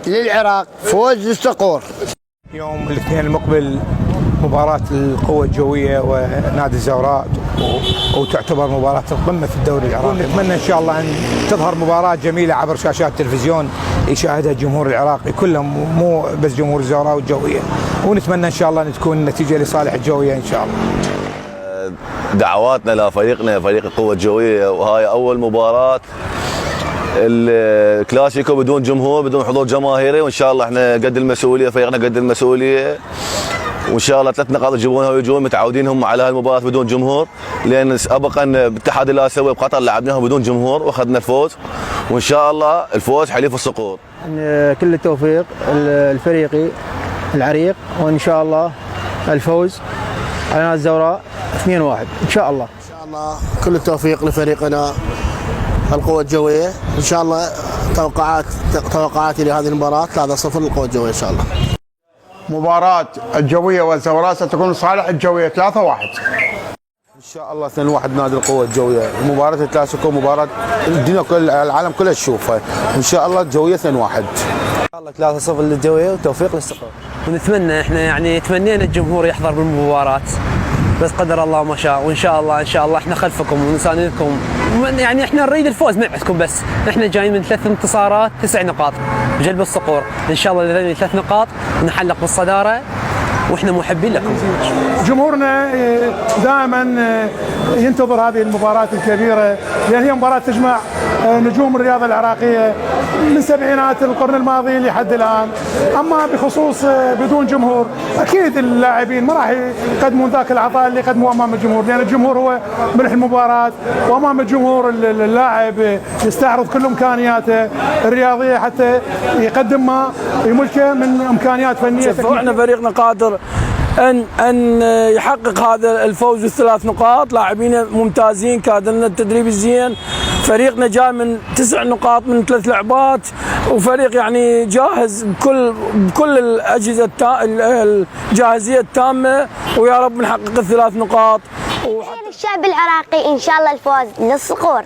للعراق، فوز للصقور. يوم الاثنين المقبل مباراة القوة الجوية ونادي الزوراء، وتعتبر مباراة القمة في الدوري العراقي. نتمنى إن شاء الله أن تظهر مباراة جميلة عبر شاشات التلفزيون يشاهدها الجمهور العراقي كلهم، مو بس جمهور الزوراء والجوية، ونتمنى إن شاء الله أن تكون النتيجة لصالح الجوية إن شاء الله. دعواتنا لفريقنا فريق القوة الجوية، وهاي أول مباراة الكلاسيكو بدون جمهور، بدون حضور جماهيري، وإن شاء الله احنا قد المسؤولية، فريقنا قد المسؤولية، وإن شاء الله 3 نقاط يجيبونها ويجون متعودين هم على هالمباراة بدون جمهور، لأن سابقا باتحاد الآسيوي بقطر لعبناها بدون جمهور وأخذنا الفوز، وإن شاء الله الفوز حليف الصقور. كل التوفيق الفريقي العريق، وإن شاء الله الفوز على نادي الزوراء 2-1 إن شاء الله. إن شاء الله كل التوفيق لفريقنا القوة الجوية، إن شاء الله توقعاتي لهذه المباراة 3-0 للقوة الجوية إن شاء الله. مباراة الجوية والزوراء ستكون صالح الجوية 3-1. ان شاء الله 2-1 نادي القوة الجوية. مباراة الكلاسيكو مباراة الدنيا كل العالم كله تشوفها، وان شاء الله الجوية 2-1. ان شاء الله 3-0 للجوية وتوفيق للصقور. ونتمنى احنا يعني تمنينا الجمهور يحضر بالمباراة، بس قدر الله ما شاء، وان شاء الله احنا خلفكم ونساندكم، يعني احنا نريد الفوز ما عندكم، بس احنا جايين من 3 انتصارات 9 نقاط بجلب الصقور، ان شاء الله لذلك 3 نقاط نحلق بالصدارة، واحنا محبين لكم. جمهورنا دائما ينتظر هذه المباراة الكبيرة، لأن هي مباراة تجمع نجوم الرياضة العراقية من سبعينات القرن الماضي لحد الآن. أما بخصوص بدون جمهور، أكيد اللاعبين ما راح يقدمون ذاك العطاء اللي يقدموه أمام الجمهور، لأن الجمهور هو ملح المباراة، وأمام الجمهور اللاعب يستعرض كل إمكانياته الرياضية حتى يقدم ما يملكه من إمكانيات فنية. احنا فريقنا قادر ان يحقق هذا الفوز ال3 نقاط، لاعبين ممتازين، كادرنا التدريبي زين، فريقنا جاي من 9 نقاط من 3 لعبات، وفريق يعني جاهز بكل الاجهزه الجاهزيه التامه، ويا رب نحقق ال3 نقاط. الشعب العراقي ان شاء الله الفوز للصقور.